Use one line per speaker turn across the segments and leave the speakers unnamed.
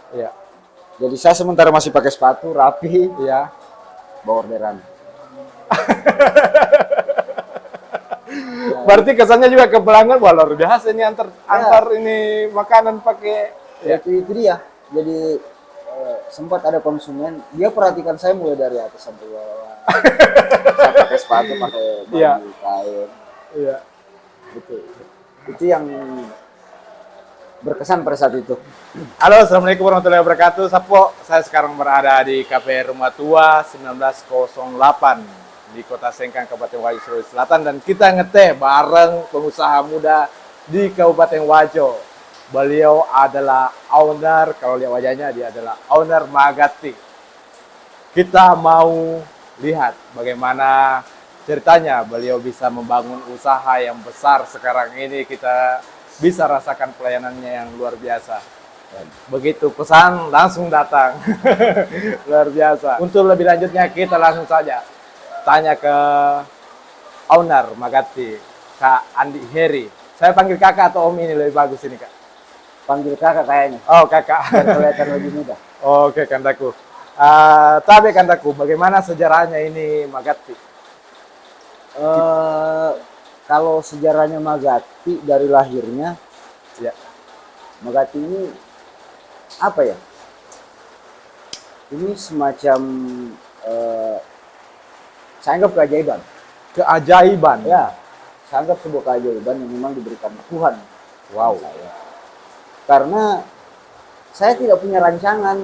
Iya.
Jadi saya sementara masih pakai sepatu rapi,
Iya.
bawa orderan. Ya,
Berarti kesannya juga ke pelanggan, wah luar biasa ini antar
ya,
antar ini makanan pakai ya.
itu dia. Jadi sempat ada konsumen, dia perhatikan saya mulai dari atas sampai bawah. Saya pakai sepatu, pakai
Iya.
baju kain,
Iya.
gitu. Itu yang berkesan pada saat itu.
Halo, Assalamualaikum warahmatullahi wabarakatuh. Sapo, saya sekarang berada di Cafe Rumah Tua 1908 di Kota Sengkang, Kabupaten Wajo, Sulawesi Selatan, dan kita ngeteh bareng pengusaha muda di Kabupaten Wajo. Beliau adalah owner, kalau lihat wajahnya dia adalah owner Magati. Kita mau lihat bagaimana ceritanya beliau bisa membangun usaha yang besar sekarang ini. Kita bisa rasakan pelayanannya yang luar biasa. Begitu pesan langsung datang. Luar biasa. Untuk lebih lanjutnya kita langsung saja tanya ke owner Magati, Kak Andi Heri. Saya panggil kakak atau om ini lebih bagus ini, Kak?
Panggil kakak kayaknya,
Oh, kakak.
biar kelihatan lebih muda.
Oke, Kandaku. Tapi Kandaku, bagaimana sejarahnya ini Magati?
Eh, Kalau sejarahnya Magati dari lahirnya,
Ya,
Magati ini apa ya? Ini semacam eh, saya anggap keajaiban.
keajaiban.
Ya, saya anggap sebuah keajaiban yang memang diberikan Tuhan.
Wow.
Saya. Karena saya tidak punya rancangan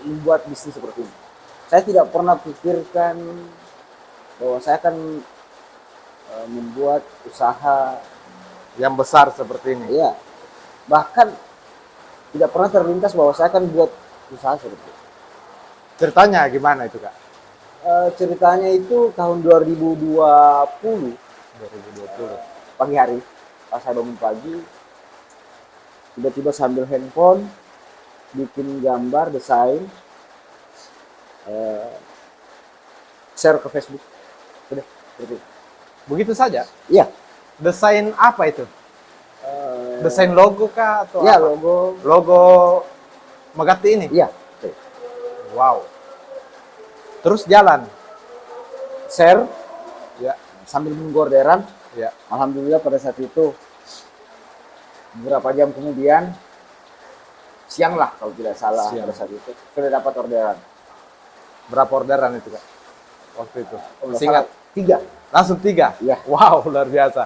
membuat bisnis seperti ini. Saya tidak pernah pikirkan bahwa saya akan membuat usaha.
Yang besar seperti ini.
Ya, bahkan tidak pernah terlintas bahwa saya akan buat usaha seperti itu.
Ceritanya gimana itu, Kak?
Ceritanya itu tahun 2020
2020.
pagi hari, pas saya bangun pagi, tiba-tiba sambil handphone bikin gambar, desain, share ke Facebook. Udah, seperti itu.
Begitu saja.
Iya,
Desain apa itu?
eh,
Desain logo kah atau
ya
apa?
logo,
Logo Magati ini.
iya, betul.
Wow. Terus jalan.
Share
Ya,
sambil menunggu orderan.
ya.
Alhamdulillah pada saat itu beberapa jam kemudian, siang lah kalau tidak salah,
Siang.
pada saat itu sudah dapat orderan.
Berapa orderan itu, Kak? Waktu itu.
Kalau
Singkat.
salah, 3.
Langsung 3.
Iya.
Wow, luar biasa.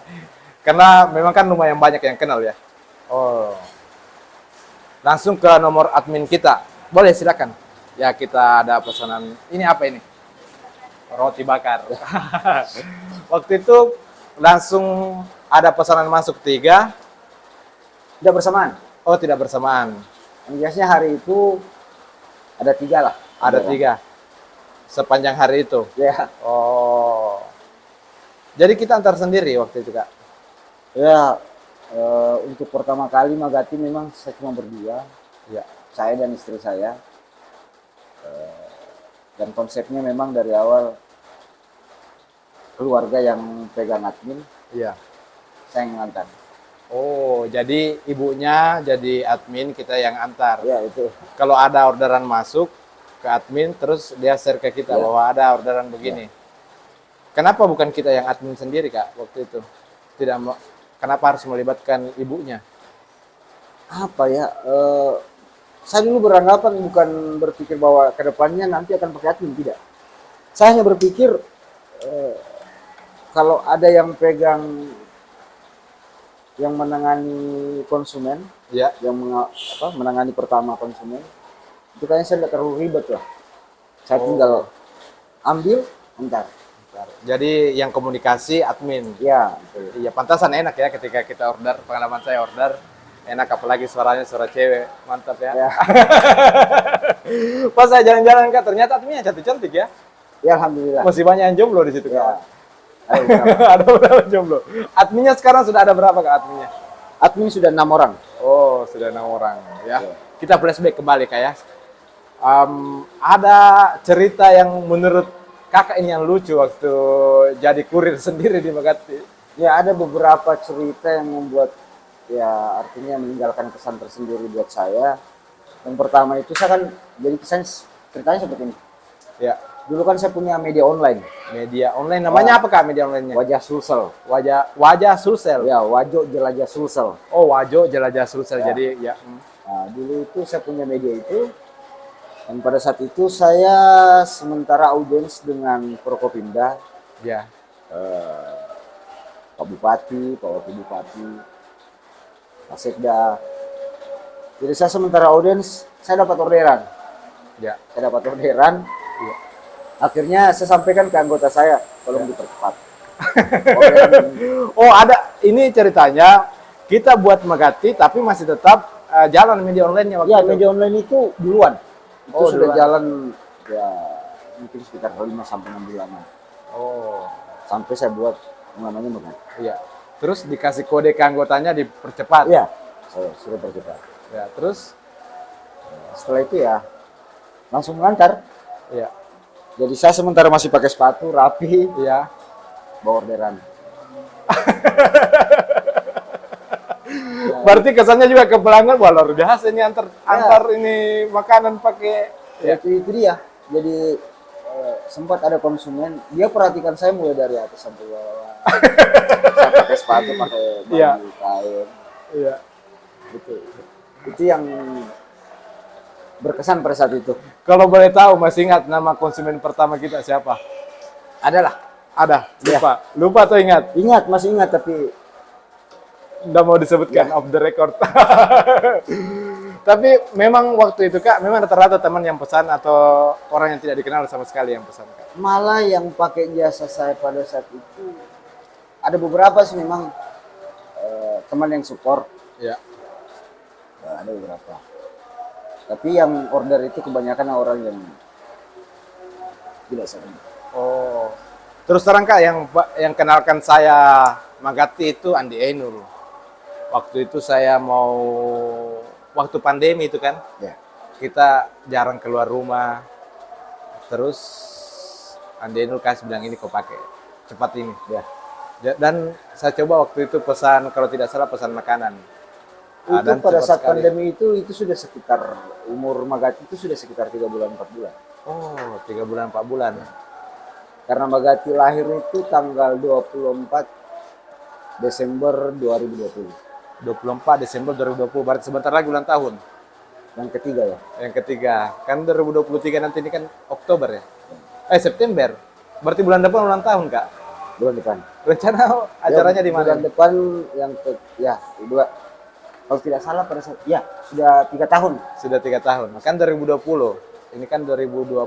Karena memang kan lumayan banyak yang kenal ya. Oh. Langsung ke nomor admin kita. Boleh, silakan. Ya, kita ada pesanan. Ini apa ini? Roti bakar. Waktu itu langsung ada pesanan masuk 3.
Tidak bersamaan.
Oh, tidak bersamaan.
Yang biasanya hari itu ada 3 lah.
Ada 3. Sepanjang hari itu.
Ya,
Oh. Jadi kita antar sendiri waktu itu, Kak.
ya, untuk pertama kali Magati memang saya cuma berdua,
Ya.
saya dan istri saya. Dan konsepnya memang dari awal keluarga yang pegang admin,
Iya.
saya yang ngantar.
Oh, jadi ibunya jadi admin, kita yang antar.
Ya itu.
Kalau ada orderan masuk ke admin, terus dia share ke kita
Ya.
bahwa ada orderan begini. Kenapa bukan kita yang admin sendiri, Kak, waktu itu? Tidak mau, kenapa harus melibatkan ibunya?
Apa ya? Saya dulu beranggapan bukan berpikir bahwa kedepannya nanti akan pakai admin, tidak. Saya hanya berpikir kalau ada yang pegang, yang menangani konsumen,
Ya.
yang menangani pertama konsumen, itu kayaknya saya tidak terlalu ribet lah. Saya tinggal ambil, entar.
Jadi yang komunikasi admin.
Ya, betul.
Iya, pantasan enak ya ketika kita order. Pengalaman saya order enak, apalagi suaranya suara cewek, mantap ya.
Ya,
Pas saya jalan-jalan, Kak, ternyata adminnya cantik-cantik ya.
ya alhamdulillah.
Masih banyak yang jomblo di situ,
Ya.
Kak.
Ayo, berapa?
Ada berapa jomblo? Adminnya sekarang sudah ada berapa, Kak, adminnya?
Admin sudah 6 orang.
Oh, sudah 6 orang ya.
Ya.
Kita flashback kembali, Kak ya. Ada cerita yang menurut Kakak ini yang lucu waktu jadi kurir sendiri di Magati.
Ya, ada beberapa cerita yang membuat, ya artinya meninggalkan kesan tersendiri buat saya. Yang pertama itu saya kan, jadi ceritanya seperti ini.
Ya,
Dulu kan saya punya media online,
media online. Namanya apa Kak media online-nya?
Wajah Sulsel.
Wajah Sulsel.
Ya, Wajo Jelajah Sulsel.
Oh, Wajo Jelajah Sulsel.
Ya.
Jadi ya.
Nah, dulu itu saya punya media itu, dan pada saat itu saya sementara audiens dengan Prokopimda,
Ya.
Pak Bupati, Pak Wakil Bupati, Pak Sekda. Jadi saya sementara audiens, saya dapat orderan.
Ya.
Saya dapat orderan.
Ya.
Akhirnya saya sampaikan ke anggota saya, tolong dipercepat. Orderan.
Oh, ada ini ceritanya. Kita buat Megati tapi masih tetap jalan media online-nya waktu
Ya,
itu.
media online itu duluan. Itu
Oh,
sudah
duluan.
jalan ya mungkin sekitar 5 sampai 6 bulanan.
Oh,
Sampai saya buat namanya Megati.
iya. Terus dikasih kode ke anggotanya dipercepat.
Iya, saya sudah percepat.
Ya, terus
Setelah itu ya langsung mengantar.
ya.
Jadi saya sementara masih pakai sepatu rapi,
Iya.
bawa orderan.
Berarti kesannya juga ke pelanggan, wah luar biasa ini antar ini makanan pakai
Ya. Itu dia. Jadi sempat ada konsumen, dia perhatikan saya mulai dari atas sampai bawah. Saya pakai sepatu, pakai baju
Iya.
kain.
Iya.
Gitu. Itu yang berkesan pada saat itu.
Kalau boleh tahu, masih ingat nama konsumen pertama kita siapa?
Adalah.
Ada,
Iya.
lupa. Lupa atau ingat?
Ingat, masih ingat, tapi
Udah mau disebutkan off the record. Tapi memang waktu itu Kak, memang rata-rata teman yang pesan atau orang yang tidak dikenal sama sekali yang pesan Kak.
malah yang pakai jasa saya pada saat itu ada beberapa sih memang teman yang support.
Ya.
Ada beberapa. Tapi yang order itu kebanyakan orang yang tidak sering.
Oh. Terus terang Kak, yang kenalkan saya Megati itu Andi Ainul. Waktu itu saya waktu pandemi itu kan,
Ya.
kita jarang keluar rumah. Terus Andi Ainul kasih bilang ini kau pakai, cepat ini.
Ya.
Dan saya coba waktu itu pesan, kalau tidak salah pesan makanan.
Itu
Dan
pada
cepat
saat
sekali.
pandemi itu sudah sekitar umur Megati itu sudah sekitar 3 bulan 4 bulan.
Oh, 3 bulan 4 bulan.
Karena Megati lahir itu tanggal 24 Desember 2020.
24 Desember 2020, berarti sebentar lagi ulang tahun.
Yang ketiga ya.
Yang ketiga, kan 2023 nanti ini kan Oktober ya? September. Berarti bulan depan ulang tahun Kak.
Bulan depan.
Rencana acaranya di mana?
Bulan depan dua. Kalau tidak salah pada saat ya sudah 3 tahun.
Sudah 3 tahun. Kan 2020. Ini kan 2022.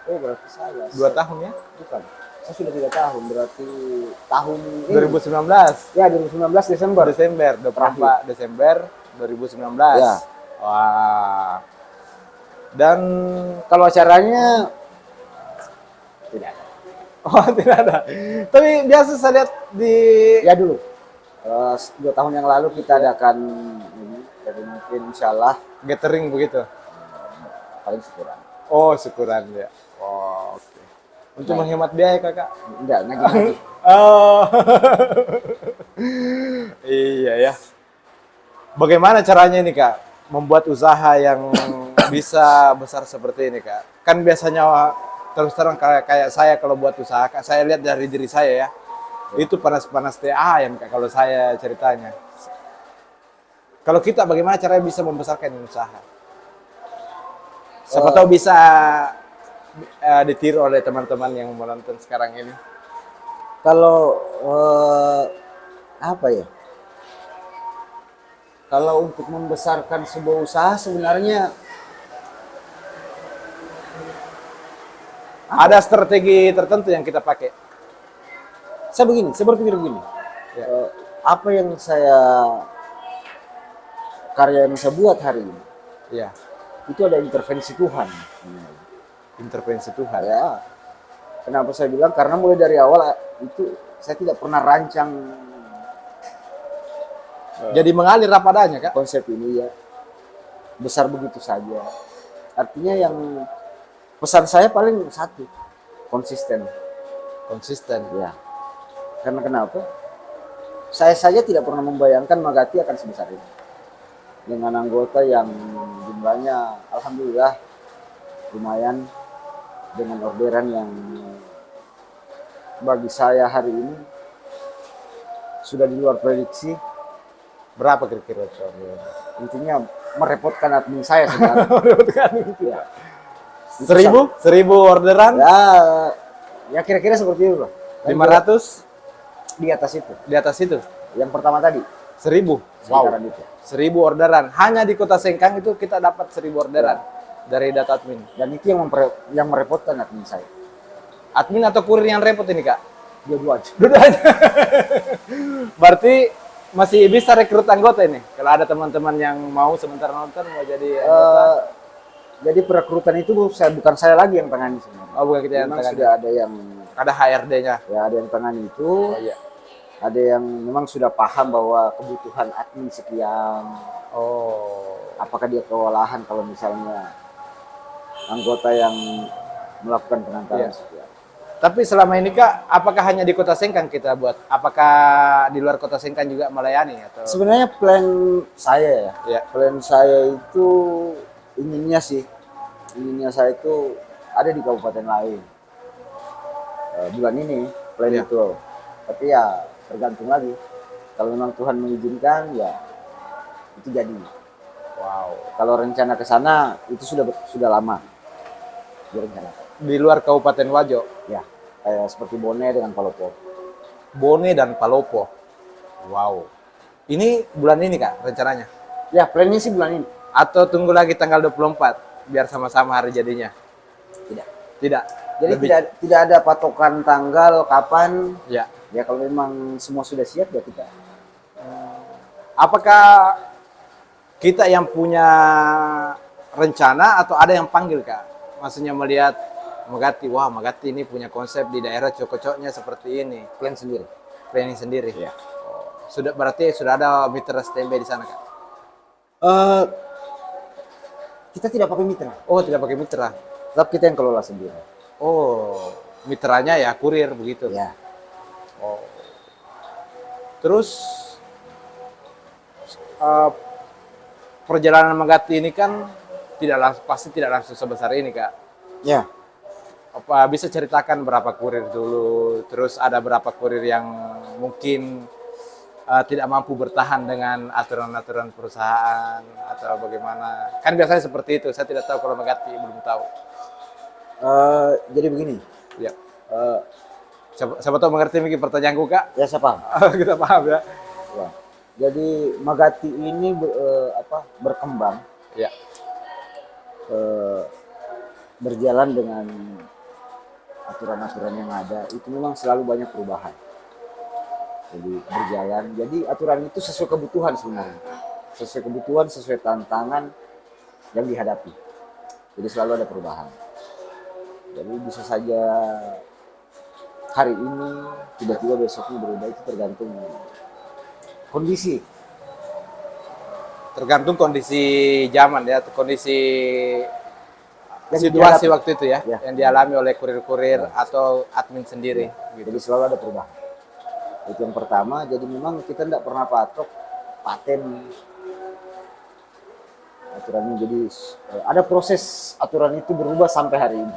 Oh berarti salah.
2 tahun ya?
Bukan. Saya sudah 3 tahun berarti tahun ini.
2019.
Ya 2019 Desember.
Desember, 24 Desember 2019.
Ya.
Wah. Dan
Kalau acaranya tidak ada.
oh tidak ada. Tapi biasa saya lihat di
Ya dulu. 2 tahun yang lalu kita adakan ini, jadi mungkin insya Allah
gathering begitu.
paling syukuran.
Oh, syukuran ya. Oh, oke. Untuk menghemat biaya Kakak.
Enggak ngaji.
Oh. Iya ya. Bagaimana caranya ini Kak membuat usaha yang bisa besar seperti ini Kak? Kan biasanya terus terang kayak saya kalau buat usaha Kak, saya lihat dari diri saya ya. Itu panas-panas teh ayam Kak kalau saya ceritanya. Kalau kita bagaimana caranya bisa membesarkan usaha? Siapa tahu bisa ditiru oleh teman-teman yang menonton sekarang ini.
Kalau apa ya? Kalau untuk membesarkan sebuah usaha sebenarnya
Ada strategi tertentu yang kita pakai.
saya berpikir begini.
Ya.
Apa yang karya yang saya buat hari ini
Ya,
itu ada intervensi Tuhan.
intervensi Tuhan.
Ya. Kenapa saya bilang? Karena mulai dari awal itu saya tidak pernah rancang
Jadi mengalir apa adanya, Kak.
konsep ini ya. Besar begitu saja. Artinya yang pesan saya paling satu, konsisten.
Konsisten.
Ya. Karena kenapa? Saya saja tidak pernah membayangkan Megati akan sebesar ini. Dengan anggota yang jumlahnya alhamdulillah lumayan dengan orderan yang bagi saya hari ini sudah di luar prediksi.
Berapa kira-kira?
Intinya merepotkan admin saya sebenarnya.
Merepotkan gitu.
Ya.
1000 orderan?
Ya kira-kira seperti itu lah.
500
di atas itu.
di atas itu?
Yang pertama tadi.
1000.
Sekitaran itu.
1000 orderan. Hanya di Kota Sengkang itu kita dapat 1000 orderan dari data admin.
Dan itu yang merepotkan admin saya.
Admin atau kurir yang repot ini, Kak?
Dua-dua aja.
Dua-duanya. Berarti masih bisa rekrut anggota ini. Kalau ada teman-teman yang mau sebentar nonton mau jadi anggota.
Jadi perekrutan itu bukan saya lagi yang tangani sebenarnya.
Oh, bukan kita yang
Memang
tangani.
sudah ada yang
Ada HRD-nya.
ya ada yang tangani itu.
Oh iya.
Ada yang memang sudah paham bahwa kebutuhan admin sekian.
Oh.
Apakah dia kewalahan kalau misalnya anggota yang melakukan pengantaran
Iya.
sekian.
Tapi selama ini, Kak, apakah hanya di Kota Sengkang kita buat? Apakah di luar Kota Sengkang juga melayani atau?
Sebenarnya plan saya ya.
Ya.
Plan saya itu inginnya saya itu ada di kabupaten lain. Bulan ini plan
Ya.
itu. Tapi ya tergantung lagi. Kalau memang Tuhan mengizinkan ya itu jadi.
Wow.
Kalau rencana ke sana itu sudah lama direncanakan.
Di luar Kabupaten Wajo,
Ya, kayak seperti Bone dengan Palopo.
Bone dan Palopo. Wow. Ini bulan ini, Kak, rencananya?
Ya, plannya sih bulan ini.
Atau tunggu lagi tanggal 24 biar sama-sama hari jadinya?
Tidak.
Tidak.
Jadi
Lebih-
tidak ada patokan tanggal kapan.
Ya.
Ya kalau memang semua sudah siap ya kita.
Apakah kita yang punya rencana atau ada yang panggil, Kak? Maksudnya melihat Magati, wah Magati ini punya konsep di daerah cocoknya seperti ini.
Plan sendiri.
Planning sendiri.
Ya.
Sudah berarti sudah ada mitra STMB di sana, Kak?
Kita tidak pakai mitra.
Oh, tidak pakai mitra.
Tetap kita yang kelola sendiri.
Oh, mitranya ya kurir begitu.
Ya.
Oh. Terus eh, perjalanan Magati ini kan pasti tidak langsung sebesar ini, Kak.
Ya.
Apa bisa ceritakan berapa kurir dulu, terus ada berapa kurir yang mungkin tidak mampu bertahan dengan aturan-aturan perusahaan atau bagaimana? Kan biasanya seperti itu. Saya tidak tahu kalau Magati belum tahu.
Jadi begini.
Ya. Siapa tahu mengerti mungkin pertanyaanku, Kak?
Ya saya paham.
Kita paham ya.
Ya. Jadi Magati ini berkembang.
Ya.
Berjalan dengan aturan-aturan yang ada itu memang selalu banyak perubahan. Jadi berjalan. Jadi aturan itu sesuai kebutuhan sebenarnya. Sesuai kebutuhan, sesuai tantangan yang dihadapi. Jadi selalu ada perubahan. Jadi bisa saja hari ini tiba-tiba besoknya berubah, itu tergantung kondisi.
Tergantung kondisi zaman ya, kondisi
Yang
situasi
dihadapi.
waktu itu ya,
Ya.
yang dialami oleh kurir-kurir atau admin sendiri. Gitu.
Jadi selalu ada perubahan. Itu yang pertama. Jadi memang kita tidak pernah patok paten aturannya. Jadi ada proses aturan itu berubah sampai hari ini.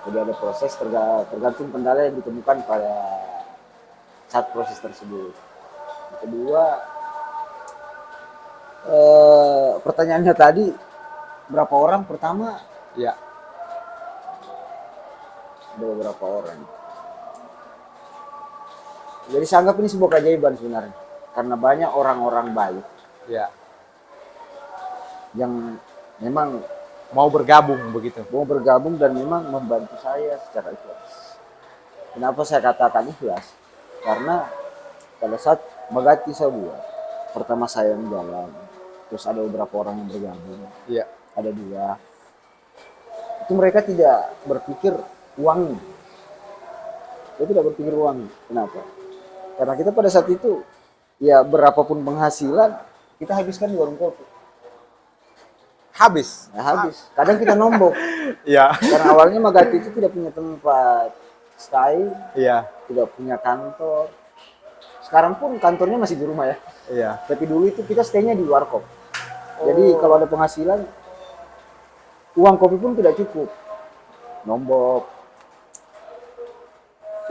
Jadi ada proses tergantung kendala yang ditemukan pada saat proses tersebut. Yang kedua, pertanyaannya tadi berapa orang? Pertama
Ya,
ada beberapa orang. Jadi saya anggap ini sebuah keajaiban sebenarnya, karena banyak orang-orang baik
ya.
yang memang
Mau bergabung begitu.
mau bergabung dan memang membantu saya secara ikhlas. Kenapa saya katakan ikhlas? Karena pada saat Magati saya buat, pertama saya yang jalan, terus ada beberapa orang yang bergabung,
Ya.
ada 2. Itu mereka tidak berpikir uangnya. Dia tidak berpikir uangnya. Kenapa? Karena kita pada saat itu, ya berapapun penghasilan, kita habiskan di warung kopi.
Habis.
Nah, habis. Kadang kita nombok.
Ya.
Karena awalnya Magati itu tidak punya tempat stay,
Iya.
tidak punya kantor. Sekarang pun kantornya masih di rumah ya.
Iya.
Tapi dulu itu kita stay-nya di warkop. Jadi kalau ada penghasilan, uang kopi pun tidak cukup. Nombok.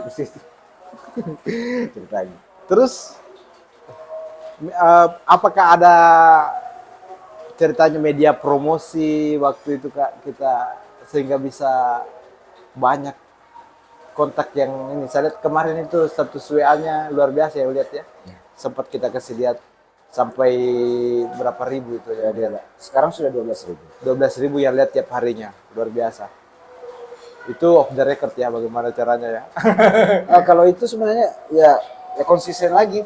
Seperti itu ceritanya.
Terus apakah ada ceritanya media promosi waktu itu Kak kita sehingga bisa banyak kontak yang ini? Saya lihat kemarin itu status WA-nya luar biasa ya lihat ya. Sempat kita kasih lihat sampai berapa ribu itu ya dia.
Sekarang sudah 12.000.
12.000 yang lihat tiap harinya, luar biasa. Itu off the record ya bagaimana caranya ya.
Kalau itu sebenarnya ya konsisten lagi.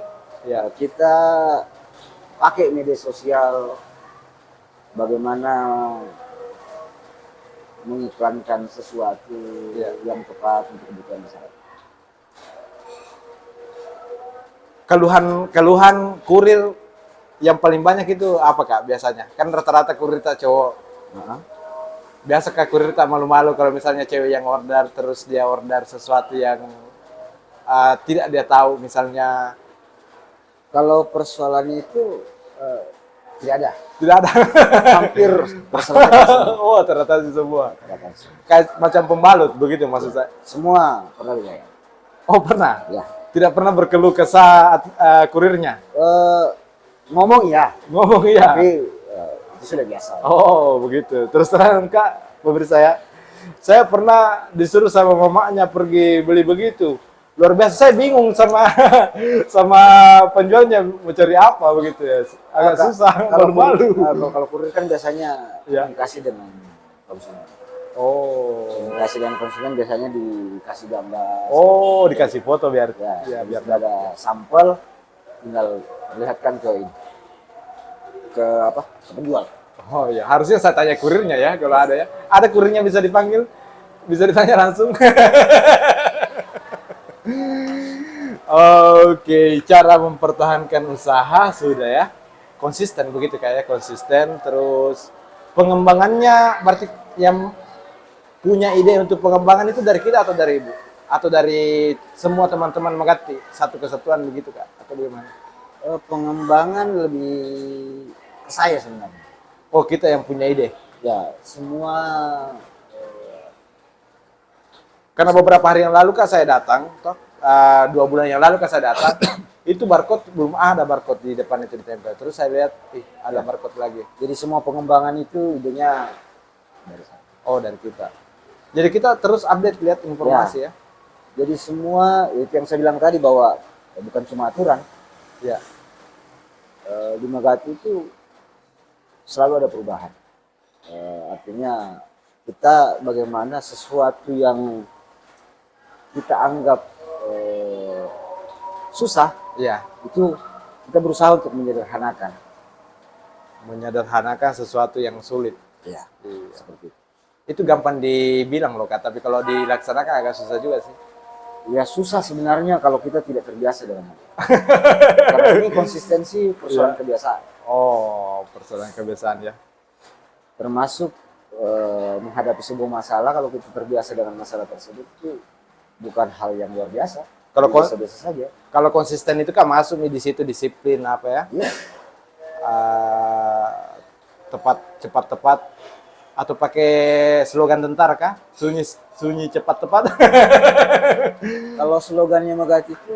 Ya kita pakai media sosial, bagaimana mengiklankan sesuatu yang tepat untuk kebutuhan masyarakat.
Keluhan kurir yang paling banyak itu apa Kak biasanya? Kan rata-rata kurir tak cowok. Biasa Kak kurir tak malu-malu kalau misalnya cewek yang order terus dia order sesuatu yang tidak dia tahu misalnya.
Kalau persoalannya itu tidak ada.
Tidak ada.
Hampir terselesaikan.
Oh ternyata semua. Kayak macam pembalut begitu maksud saya.
Semua pernah dibayar.
Oh pernah?
Ya.
Tidak pernah berkeluh kesah kurirnya?
Ngomong ya.
Ngomong iya.
Tapi itu sudah biasa.
Oh begitu. Terus terang Kak, pemirsa saya pernah disuruh sama mamanya pergi beli begitu. Luar biasa, saya bingung sama sama penjualnya mau cari apa begitu ya. Agak susah, malu-malu.
Kalau kurir kan biasanya
Ya.
dikasih dengan konsumen.
Oh.
Dikasih dengan konsumen biasanya dikasih gambar.
Oh, dikasih foto biar
Ya,
biar
sudah ada sampel, tinggal perlihatkan ke ini. Ke penjual.
Oh ya, harusnya saya tanya kurirnya ya kalau ada ya. Ada kurirnya bisa dipanggil, bisa ditanya langsung. Oke, cara mempertahankan usaha sudah ya. Konsisten begitu kayak konsisten terus pengembangannya berarti yang punya ide untuk pengembangan itu dari kita atau dari Ibu? Atau dari semua teman-teman Magati satu kesatuan begitu Kak? Atau bagaimana?
Pengembangan lebih ke saya sebenarnya.
Oh, kita yang punya ide.
Ya, semua
Karena beberapa hari yang lalu Kak saya datang, 2 bulan yang lalu Kak saya datang, itu barcode belum ada barcode di depan itu ditempel. Terus saya lihat, ada barcode lagi.
jadi semua pengembangan itu idenya dari saya.
Oh, dari kita. Jadi kita terus update lihat informasi ya.
Jadi semua itu yang saya bilang tadi bahwa bukan cuma aturan.
Ya.
Di Magati itu selalu ada perubahan. Artinya kita bagaimana sesuatu yang kita anggap susah,
Ya.
itu kita berusaha untuk menyederhanakan.
Menyederhanakan sesuatu yang sulit.
Ya,
Iya.
seperti itu.
Itu gampang dibilang loh Kak, tapi kalau dilaksanakan agak susah juga sih.
Ya susah sebenarnya kalau kita tidak terbiasa dengan itu. Karena ini konsistensi persoalan kebiasaan.
Oh, persoalan kebiasaan ya.
Termasuk menghadapi sebuah masalah, kalau kita terbiasa dengan masalah tersebut itu bukan hal yang luar biasa.
Kalau
biasa saja.
Kalau konsisten itu kan masuk nih di situ disiplin apa ya?
Iya.
Cepat tepat atau pakai slogan tentara kah? Sunyi cepat tepat.
Kalau slogannya Magati itu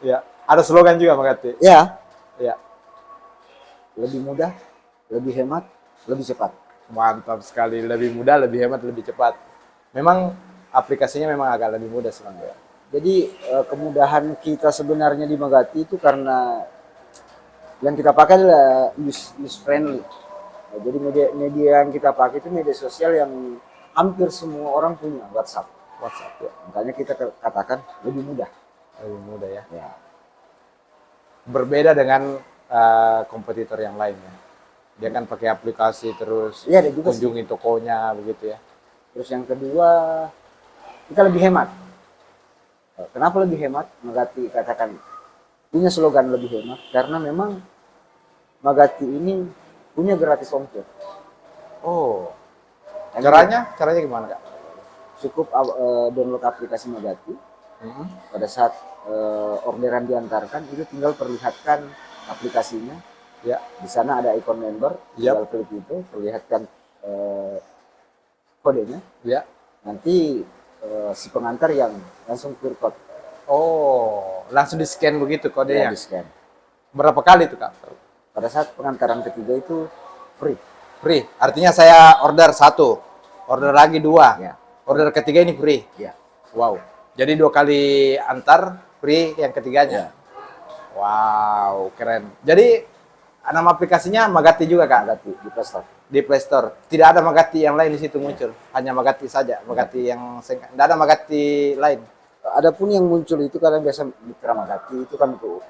Ya, ada slogan juga Magati.
ya
Ya,
lebih mudah, lebih hemat, lebih cepat.
mantap sekali. Lebih mudah, lebih hemat, lebih cepat. Memang aplikasinya memang agak lebih mudah sebenarnya.
Jadi kemudahan kita sebenarnya di Magati itu karena yang kita pakai adalah use friendly. Jadi media yang kita pakai itu media sosial yang hampir semua orang punya, WhatsApp ya. Makanya kita katakan lebih mudah.
Lebih mudah ya.
Ya.
Berbeda dengan kompetitor yang lainnya. Dia kan pakai aplikasi terus
Iya, ada juga sih.
kunjungi tokonya begitu ya.
Terus yang kedua, kita lebih hemat. Kenapa lebih hemat? Magati katakan punya slogan lebih hemat karena memang Magati ini punya gratis ongkir.
Oh, caranya gimana Kak?
Cukup download aplikasi Magati. Pada saat orderan diantarkan itu tinggal perlihatkan aplikasinya,
Ya.
Di sana ada ikon member, tinggal klik itu, perlihatkan kodenya.
Ya.
Nanti si pengantar yang langsung QR code.
Oh, langsung di scan begitu
Ya,
kodenya.
di scan.
Berapa kali tuh Kak?
Pada saat pengantaran ketiga itu free.
Free. Artinya saya order 1, order lagi 2,
Ya.
order ketiga ini free.
Ya.
Wow. Jadi 2 kali antar free yang ketiganya.
Ya.
Wow, keren. Jadi nama aplikasinya Magati juga Kak?
Magati di Play Store.
Di Play Store. Tidak ada Magati yang lain di situ muncul. Hanya Magati saja. Magati yang singkat. Tidak ada Magati lain.
Adapun yang muncul itu kadang biasa Mitra Magati itu kan untuk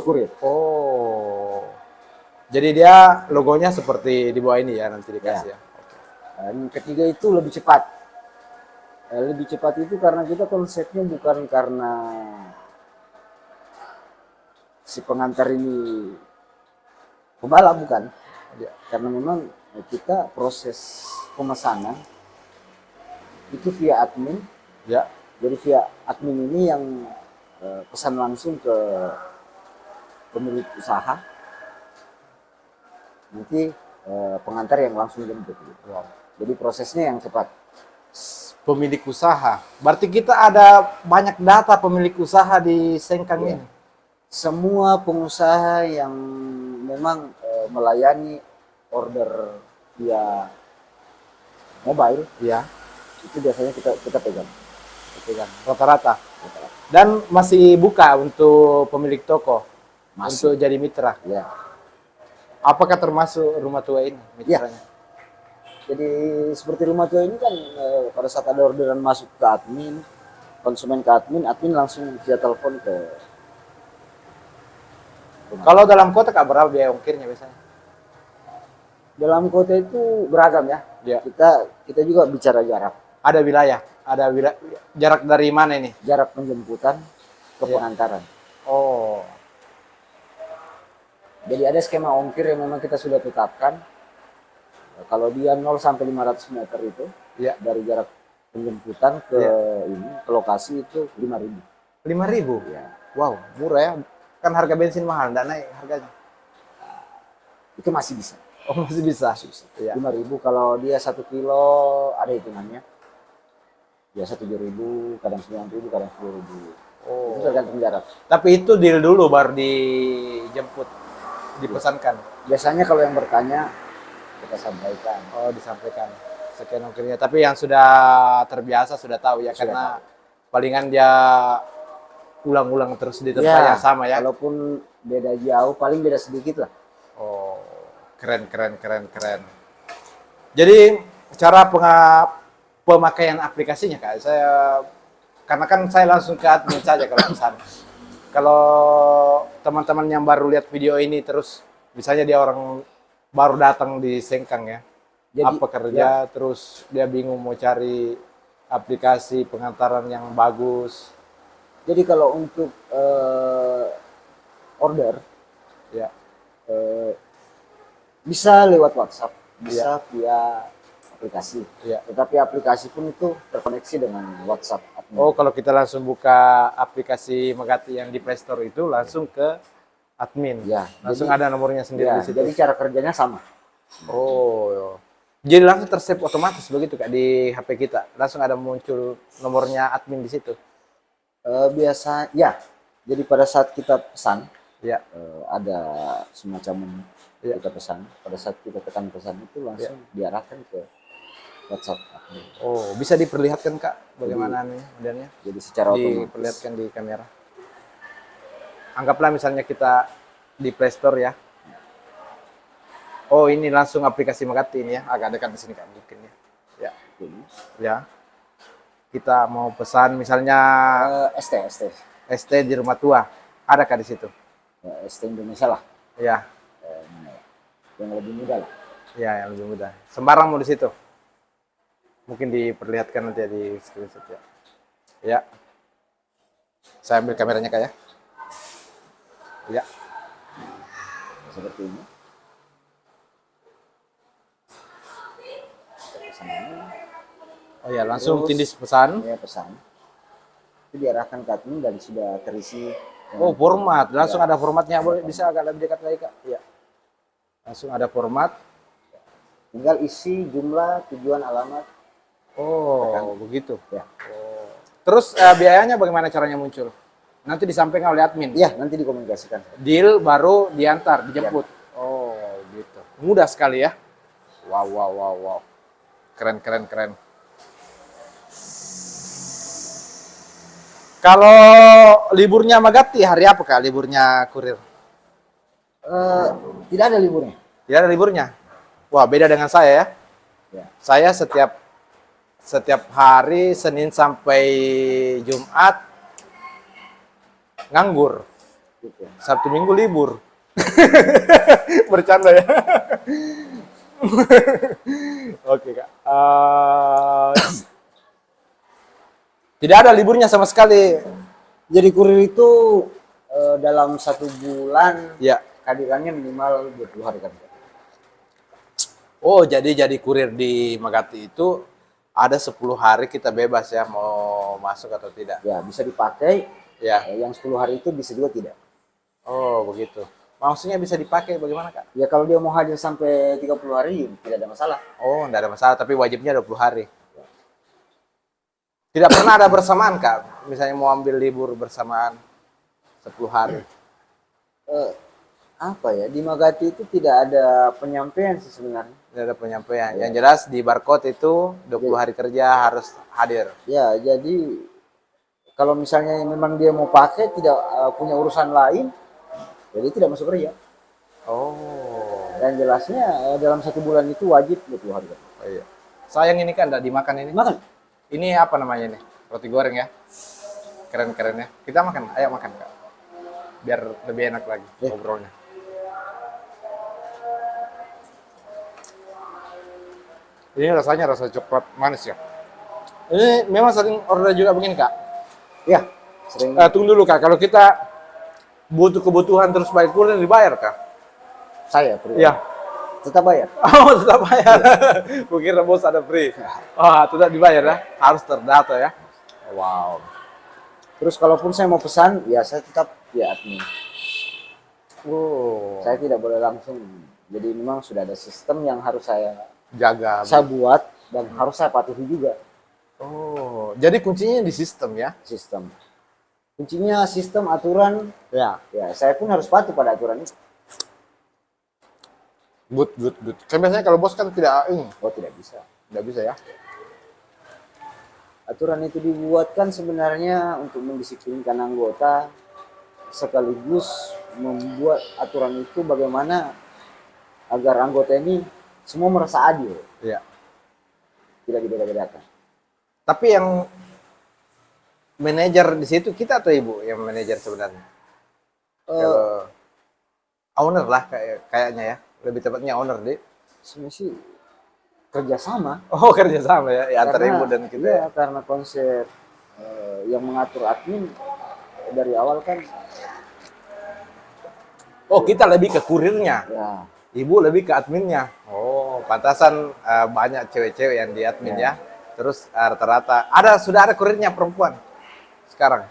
kurir.
Oh. Jadi dia logonya seperti di bawah ini ya nanti dikasih ya.
Dan ketiga itu lebih cepat. Lebih cepat itu karena kita konsepnya bukan karena si pengantar ini pembalap, bukan.
Ya.
Karena memang kita proses pemesanan itu via admin.
Ya.
Jadi via admin ini yang pesan langsung ke pemilik usaha. Nanti pengantar yang langsung jemput.
Wow.
Jadi prosesnya yang cepat.
Pemilik usaha. Berarti kita ada banyak data pemilik usaha di Sengkang ini.
Semua pengusaha yang memang melayani order via mobile,
Ya.
itu biasanya kita pegang.
Rata-rata. Dan masih buka untuk pemilik toko.
Masih.
Untuk jadi mitra.
Ya.
Apakah termasuk rumah tua ini mitranya?
Jadi seperti rumah tua ini kan pada saat ada orderan masuk ke admin, konsumen ke admin langsung via telepon ke rumah.
Kalau dalam kota Kak berapa biaya ongkirnya biasanya?
Dalam kota itu beragam ya.
Ya.
Kita juga bicara jarak.
Ada wilayah, jarak dari mana ini?
Jarak penjemputan ke pengantaran.
Oh.
Jadi ada skema ongkir yang memang kita sudah tetapkan. Kalau dia 0 sampai 500 meter itu, dari jarak penjemputan ke ke lokasi itu 5.000.
5.000?
Ya.
Wow, murah ya. Kan harga bensin mahal, nggak naik harganya.
Itu masih bisa.
Oh, masih bisa.
5.000 kalau dia 1 kilo ada hitungannya. Biasa 7.000, kadang 9.000, kadang 10.000.
Oh.
Itu tergantung jarak.
Tapi itu deal dulu baru dijemput, dipesankan.
Biasanya kalau yang bertanya kita sampaikan.
Oh, disampaikan sekian ongkirnya. Tapi yang sudah terbiasa sudah tahu ya, karena palingan dia ulang-ulang terus di tempat yang sama ya.
Walaupun beda jauh, paling beda sedikit lah.
Oh, keren. Jadi cara pemakaian aplikasinya Kak, karena kan saya langsung ke admin saja kalau pesan. Kalau teman-teman yang baru lihat video ini terus, misalnya dia orang baru datang di Sengkang ya, jadi, kerja terus dia bingung mau cari aplikasi pengantaran yang bagus.
Jadi kalau untuk order bisa lewat WhatsApp, bisa via aplikasi. Tetapi aplikasi pun itu terkoneksi dengan WhatsApp admin.
Oh, kalau kita langsung buka aplikasi Magati yang di Play Store itu langsung ke admin. Langsung jadi, ada nomornya sendiri di situ.
Jadi cara kerjanya sama.
Oh. Jadi langsung tersave otomatis begitu Kak di HP kita. Langsung ada muncul nomornya admin di situ.
Biasa ya. Jadi pada saat kita pesan ada semacam kita pesan. Pada saat kita tekan pesan itu langsung diarahkan ke WhatsApp.
Oh, bisa diperlihatkan Kak bagaimana nih modelnya?
Jadi secara otomatis
diperlihatkan di kamera. Anggaplah misalnya kita di Play Store ya. Oh, ini langsung aplikasi Magati ini ya. Agak dekat di sini Kak mungkin ya. Ya. Kita mau pesan misalnya ST di rumah tua. Ada Kak di situ?
ST Indonesia lah.
Ya.
Yang lebih mudah lah.
Ya, yang lebih mudah. Sembarang mau di situ. Mungkin diperlihatkan nanti di screenshot ya. Ya. Saya ambil kameranya Kak ya. Ya.
Seperti ini.
Oh ya, langsung tindis pesan.
Ya, pesan. Itu diarahkan ke admin dan sudah terisi
Oh, format. Langsung ada formatnya. Boleh bisa agak lebih dekat lagi, Kak? Iya. Langsung ada format.
Tinggal isi jumlah, tujuan, alamat.
Oh, begitu.
Ya.
Terus biayanya bagaimana caranya muncul? Nanti disampaikan oleh admin.
Ya, nanti dikomunikasikan.
Deal baru diantar, dijemput. Oh, gitu. Mudah sekali ya. Wow, wow, wow, wow. Keren, keren, keren. Kalau liburnya Magati, hari apa Kak liburnya kurir?
Eh, tidak ada liburnya.
Ya ada liburnya. Wah, beda dengan saya ya.
Ya.
Saya setiap hari Senin sampai Jumat nganggur.
Gitu.
Sabtu Minggu libur. Bercanda ya. Oke Kak. Tidak ada liburnya sama sekali.
Jadi kurir itu dalam 1 bulan
Ya.
kehadirannya minimal 20 hari kerja.
Oh, jadi kurir di Magati itu ada 10 hari kita bebas ya mau masuk atau tidak.
Ya, bisa dipakai.
Ya.
Yang 10 hari itu bisa juga tidak.
Oh, begitu. Maksudnya bisa dipakai bagaimana, Kak?
Ya, kalau dia mau hadir sampai 30 hari, tidak ada masalah.
Oh, enggak ada masalah, tapi wajibnya 20 hari. Tidak pernah ada bersamaan, Kak. Misalnya mau ambil libur bersamaan 10 hari.
Apa ya, di Magati itu tidak ada penyampaian sih sebenarnya.
Tidak ada penyampaian. Yang jelas di barcode itu 20 hari kerja harus hadir.
Ya, jadi kalau misalnya memang dia mau pakai tidak punya urusan lain, jadi tidak masuk kerja.
Oh.
Dan jelasnya dalam 1 bulan itu wajib 20 hari kerja.
Oh iya. Sayang ini kan enggak dimakan ini.
Makan.
Ini apa namanya ini? Roti goreng ya. Keren-keren ya. Kita makan, ayo makan, Kak. Biar lebih enak lagi ngobrolnya. Ini rasanya rasa coklat manis ya. Ini memang sering order juga begini, Kak.
Ya, sering.
Tunggu dulu, Kak. Kalau kita butuh kebutuhan terus bayar kurir dibayar, Kak?
Saya pribadi.
Iya.
Tetap bayar.
Oh, tetap bayar. Kukira bos ada free. Oh, tetap dibayar ya. Harus terdata ya. Wow.
Terus kalaupun saya mau pesan, ya saya tetap via admin.
Oh.
Saya tidak boleh langsung. Jadi memang sudah ada sistem yang harus saya
Jaga.
buat dan harus saya patuhi juga.
Oh, jadi kuncinya di sistem ya?
Sistem. Kuncinya sistem aturan.
Ya.
Ya, saya pun harus patuh pada aturan itu.
Good, good, good. Kan biasanya kalau bos kan tidak
Oh, tidak bisa.
tidak bisa ya.
Aturan itu dibuatkan sebenarnya untuk mendisiplinkan anggota sekaligus membuat aturan itu bagaimana agar anggota ini semua merasa adil,
Iya.
tidak dibeda-bedakan.
Tapi yang manajer di situ kita atau ibu yang manajer sebenarnya? Owner lah kayaknya ya. Lebih tepatnya owner deh.
Sebenarnya sih kerjasama.
Oh, kerja sama ya, antara
Karena-
ibu dan kita.
iya, karena konsep yang mengatur admin dari awal kan
Oh, kita lebih ke kurirnya.
ya
Ibu lebih ke adminnya. Oh, pantasan banyak cewek-cewek yang di admin ya. Terus rata-rata sudah ada kurirnya perempuan sekarang.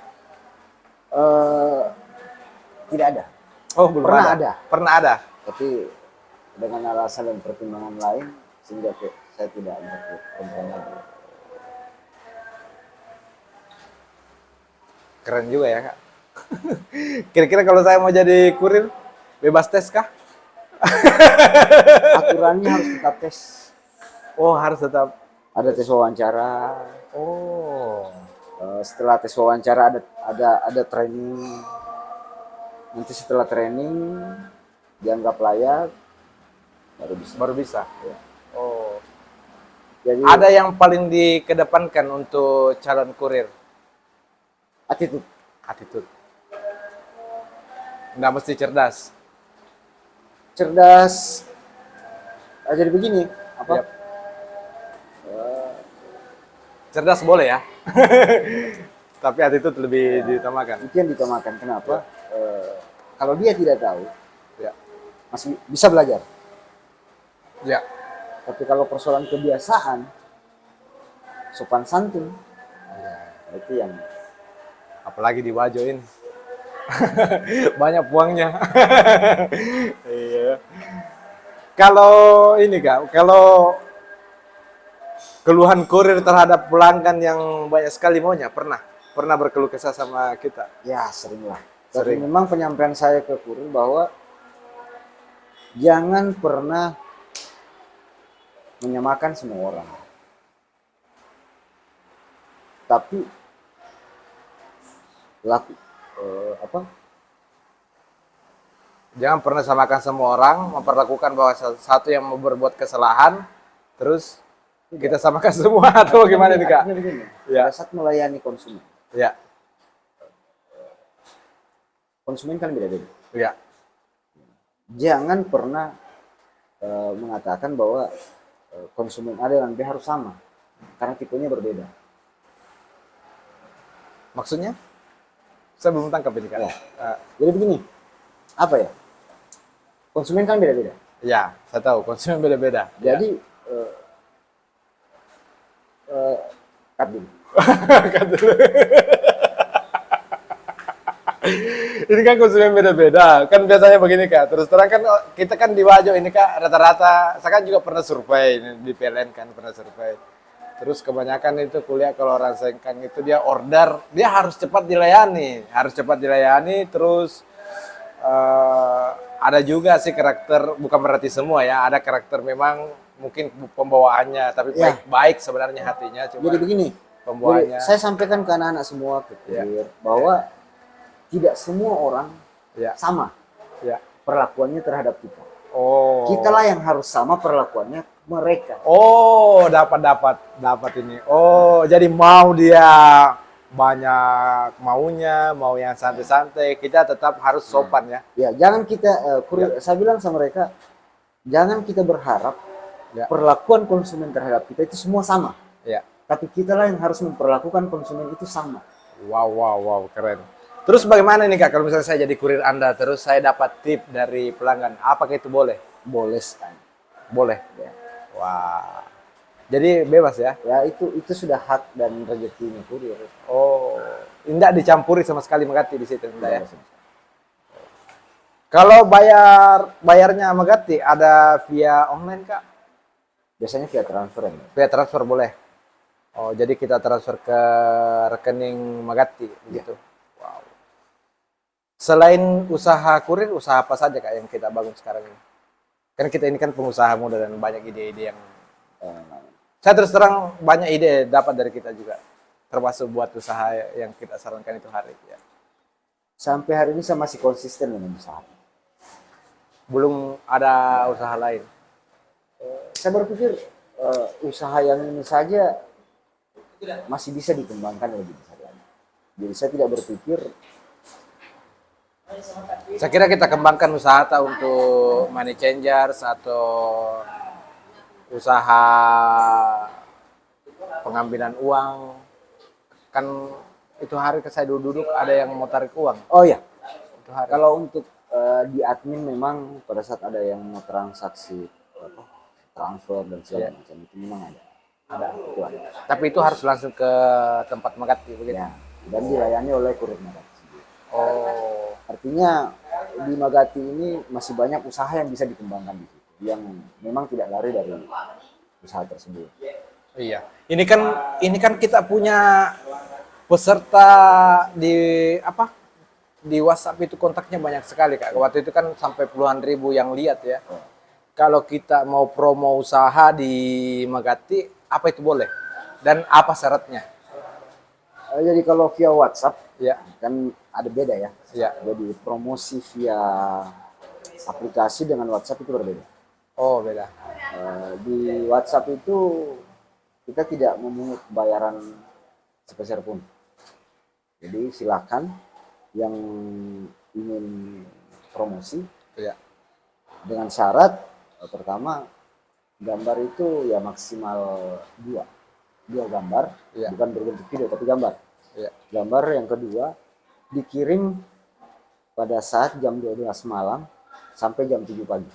tidak ada.
Oh, belum
Pernah
ada.
ada.
Pernah ada.
Tapi dengan alasan dan pertimbangan lain sehingga saya tidak merekrut perempuan lagi.
Keren juga ya, Kak. Kira-kira kalau saya mau jadi kurir bebas tes kah?
Aturannya harus tetap tes.
Oh, harus tetap.
Ada tes wawancara.
Oh.
Setelah tes wawancara ada training. Nanti setelah training dianggap layak baru bisa.
Baru bisa.
Ya.
Oh.
Jadi
Ada yang paling dikedepankan untuk calon kurir?
attitude.
Attitude. Nggak mesti cerdas.
Cerdas. Jadi begini, apa?
Yap. Cerdas boleh ya. Tapi attitude lebih diutamakan.
Itu yang ditamakan. Kenapa? Kalau dia tidak tahu,
Ya.
masih bisa belajar.
Ya.
Tapi kalau persoalan kebiasaan, sopan santun, itu yang
Apalagi di Wajo ini. Banyak uangnya. Iya. Kalau ini Kak, kalau keluhan kurir terhadap pelanggan yang banyak sekali maunya, pernah berkeluh kesah sama kita?
Ya sering lah. Tapi
Sering.
memang penyampaian saya ke kurir bahwa jangan pernah menyamakan semua orang. Tapi laku apa?
Jangan pernah samakan semua orang, memperlakukan bahwa satu yang mau berbuat kesalahan, terus kita samakan semua atau gimana nih Kak?
Artinya begini,
Ya.
pada saat melayani konsumen,
Ya,
konsumen kan beda-beda.
ya,
Jangan pernah mengatakan bahwa konsumen A dengan B harus sama, karena tipenya berbeda.
maksudnya? Saya belum tangkap ini Kak.
Ya. Jadi begini, apa ya? Konsumen kan beda-beda.
Ya, saya tahu konsumen beda-beda. Ya.
Jadi cut dulu.
Kan dulu. Ini kan konsumen beda-beda. Kan biasanya begini Kak. Terus terang kan kita kan di Wajo ini Kak rata-rata. Saya kan juga pernah survei di PLN kan pernah survei. Terus kebanyakan itu kuliah kalau orang Sengkang itu dia order, dia harus cepat dilayani, terus ada juga sih karakter, bukan berarti semua ya, ada karakter memang mungkin pembawaannya, tapi
Ya.
baik sebenarnya hatinya, cuma
Jadi begini,
pembawaannya.
saya sampaikan ke anak-anak semua ke kurir bahwa tidak semua orang
Ya,
sama
ya.
perlakuannya terhadap kita.
Oh.
Kitalah yang harus sama perlakuannya mereka.
Oh, dapat ini. Oh, jadi mau dia banyak maunya, mau yang santai-santai, kita tetap harus sopan ya.
Ya, jangan kita kurir, saya bilang sama mereka, jangan kita berharap
Ya.
perlakuan konsumen terhadap kita itu semua sama.
Ya.
Tapi kitalah yang harus memperlakukan konsumen itu sama.
Wow, keren. Terus bagaimana nih Kak, kalau misalnya saya jadi kurir Anda, terus saya dapat tip dari pelanggan, apakah itu boleh?
Boleh sekali.
Boleh.
Ya.
Wah. Jadi bebas ya?
Ya itu sudah hak dan rezekinya kurir.
Oh, tidak dicampuri sama sekali Megati di situ, enggak ya?
Ya.
Kalau bayarnya Megati ada via online Kak?
Biasanya via transfer ya.
Via transfer boleh. Oh, jadi kita transfer ke rekening Megati begitu. Wow. Selain usaha kurir, usaha apa saja Kak yang kita bangun sekarang ini? Kan kita ini kan pengusaha muda dan banyak ide-ide yang saya terus terang banyak ide dapat dari kita juga. Termasuk buat usaha yang kita sarankan itu hari ya.
Sampai hari ini saya masih konsisten dengan usaha.
Belum ada usaha lain.
Saya berpikir usaha yang ini saja masih bisa dikembangkan lebih besar lagi. Jadi saya tidak berpikir
Saya kira kita kembangkan usaha untuk money changers atau usaha pengambilan uang. Kan itu hari ke saya duduk ada yang mau tarik uang.
oh ya,
Itu hari.
kalau untuk di admin memang pada saat ada yang mau transaksi transfer dan segala macam itu memang ada. Itu ada.
Tapi itu harus langsung ke tempat Megati begitu.
Ya, dan dilayani oleh kurir Magati.
Oh,
Artinya di Magati ini masih banyak usaha yang bisa dikembangkan di situ, yang memang tidak lari dari usaha tersebut.
iya. Ini kan kita punya peserta di apa? Di WhatsApp itu kontaknya banyak sekali Kak. Waktu itu kan sampai puluhan ribu yang lihat ya. Kalau kita mau promo usaha di Megati, apa itu boleh? Dan apa syaratnya?
Jadi kalau via WhatsApp
Ya,
kan ada beda ya.
ya.
Jadi promosi via aplikasi dengan WhatsApp itu berbeda.
Oh, beda.
Di WhatsApp itu kita tidak memungut bayaran sepeser pun. Jadi silakan yang ingin promosi
Ya.
dengan syarat pertama gambar itu ya maksimal dua gambar,
Ya.
bukan berbentuk video tapi gambar.
Ya.
Gambar yang kedua dikirim pada saat jam 12 malam sampai jam 7 pagi.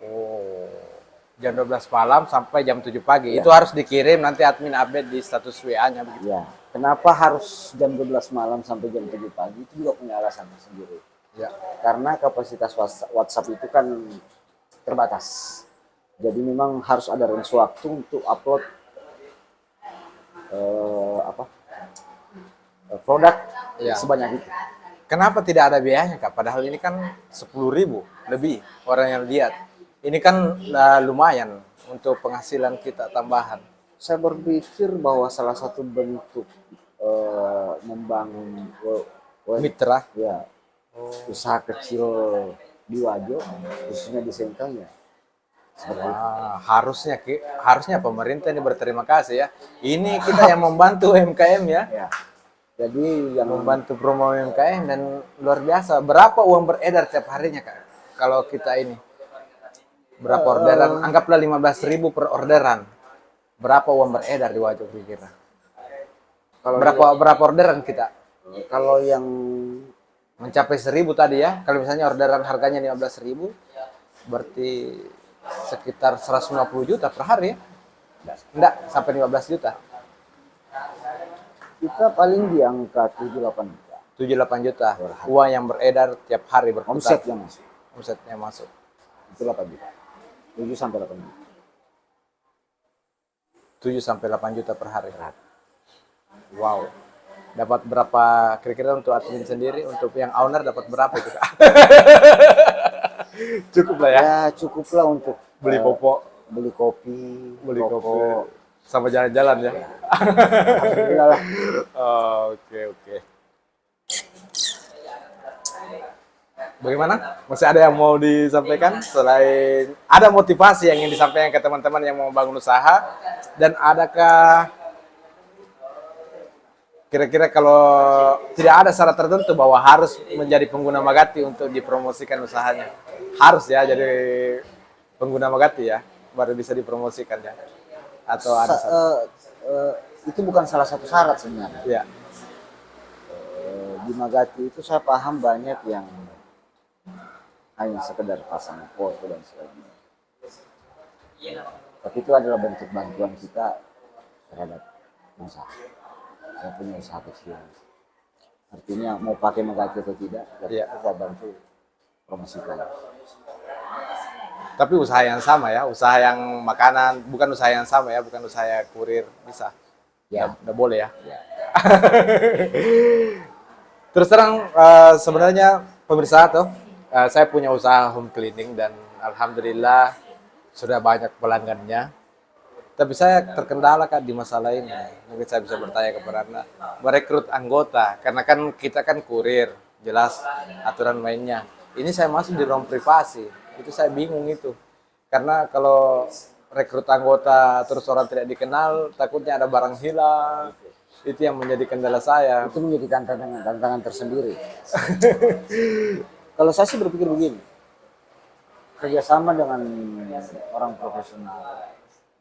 Oh. Jam 12 malam sampai jam 7 pagi.
Ya.
Itu harus dikirim, nanti admin update di status WA-nya begitu.
Ya, kenapa harus jam 12 malam sampai jam 7 pagi itu juga punya alasan tersendiri.
Ya.
Karena kapasitas WhatsApp itu kan terbatas. Jadi memang harus ada range waktu untuk upload produk
Ya.
sebanyak itu.
Kenapa tidak ada biayanya, Kak? Padahal ini kan 10.000 lebih orang yang lihat. Ini kan lumayan untuk penghasilan kita tambahan.
Saya berpikir bahwa salah satu bentuk membangun
Mitra.
ya usaha kecil di Wajo, khususnya di Sengkang ya.
Wah, harusnya pemerintah ini berterima kasih ya. Ini kita yang membantu UMKM ya.
Ya. Jadi yang
Membantu promo UMKM dan luar biasa. Berapa uang beredar tiap harinya, Kak? Kalau kita ini berapa orderan? Anggaplah 15.000 per orderan. Berapa uang beredar di Wajo kira-kira?
kalau
Berapa orderan kita?
kalau yang
Mencapai 1.000 tadi ya. Kalau misalnya orderan harganya 15.000, berarti sekitar 150 juta per hari ya? Enggak, sampai 15 juta.
kita paling di angka 7-8 juta
7-8 juta. Uang yang beredar tiap hari berputar.
omset yang masuk
Omsetnya masuk.
itu 8 juta 7 sampai 8 juta
7-8 juta per hari. Wow. Dapat berapa kira-kira untuk admin sendiri, untuk yang owner dapat berapa itu, Kak? Cukup lah ya.
ya cukuplah untuk
Beli popok,
beli kopi
beli
rokok.
kopi, sama jalan-jalan ya.
Alhamdulillah lah.
Oh, oke. Bagaimana? Masih ada yang mau disampaikan selain ada motivasi yang ingin disampaikan ke teman-teman yang mau bangun usaha, dan adakah kira-kira kalau tidak ada syarat tertentu bahwa harus menjadi pengguna Magati untuk dipromosikan usahanya? Harus ya jadi pengguna Magati ya, baru bisa dipromosikan ya? Atau ada syarat?
Itu bukan salah satu syarat sebenarnya.
Ya.
Di Magati itu saya paham banyak yang hanya sekedar pasang foto dan sebagainya. Tapi itu adalah bentuk bantuan kita terhadap usaha. Saya punya usaha kecil. Artinya mau pakai Magati atau tidak,
Iya.
kita bantu promosikan.
Tapi usaha yang sama ya, usaha yang makanan, bukan usaha yang sama ya, bukan usaha kurir, bisa.
Ya.
Udah boleh ya.
Ya.
Terus terang sebenarnya pemirsa tuh, saya punya usaha home cleaning dan alhamdulillah sudah banyak pelanggannya. Tapi saya terkendala, Kak, di masalah ini. Mungkin saya bisa bertanya kepada Anda, merekrut anggota, karena kan kita kan kurir, jelas aturan mainnya. Ini saya masuk di ruang privasi, itu saya bingung itu. Karena kalau rekrut anggota terus orang tidak dikenal, takutnya ada barang hilang. Itu yang menjadi kendala saya.
Itu menjadi tantangan tersendiri. Kalau saya sih berpikir begini, kerjasama dengan orang profesional,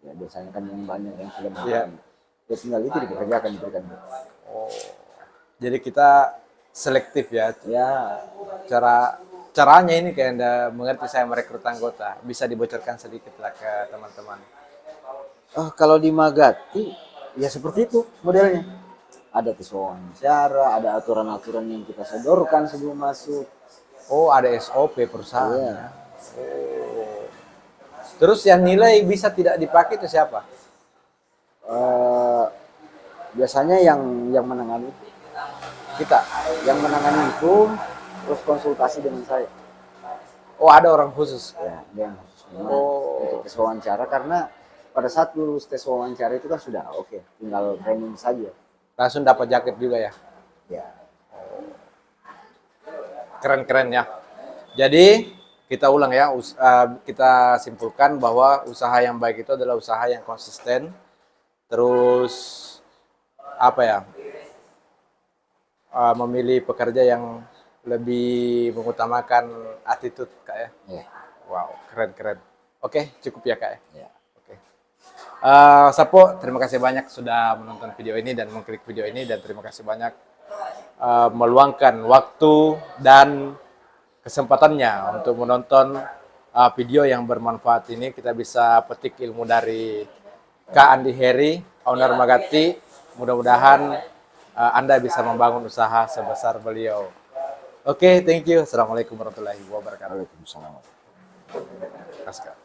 ya biasanya kan yang banyak yang sudah melakukan, ya tinggal itu dikerjakan diberikan.
Oh, jadi kita selektif ya.
Ya,
Caranya ini kayak Anda mengerti saya merekrut anggota. Bisa dibocorkan sedikit lah ke teman-teman.
kalau di Magati ya seperti itu modelnya. Ada tes wawancara, ada aturan-aturan yang kita sodorkan sebelum masuk.
Oh, ada SOP perusahaan.
Iya.
Ya. Oh. Terus yang nilai bisa tidak dipakai itu siapa?
Biasanya yang menangani kita, yang menangani itu terus konsultasi dengan saya.
Oh, ada orang khusus.
Ya, ada yang khusus memang
Oh.
untuk tes wawancara, karena pada saat lulus tes wawancara itu kan sudah oke, tinggal training saja.
Langsung dapat jaket juga ya.
Ya,
Keren-keren ya. Jadi kita ulang ya, kita simpulkan bahwa usaha yang baik itu adalah usaha yang konsisten, terus apa ya, memilih pekerja yang lebih mengutamakan attitude, Kak ya.
ya,
Wow, keren-keren. Oke, cukup ya, Kak ya.
ya.
Oke. Sapo, terima kasih banyak sudah menonton video ini dan mengklik video ini, dan terima kasih banyak meluangkan waktu dan kesempatannya untuk menonton video yang bermanfaat ini kita bisa petik ilmu dari Kak Andi Heri, owner Magati. Mudah-mudahan Anda bisa membangun usaha sebesar beliau. Oke, thank you. Assalamualaikum warahmatullahi wabarakatuh.
Waalaikumsalam.
Kasih, Kak.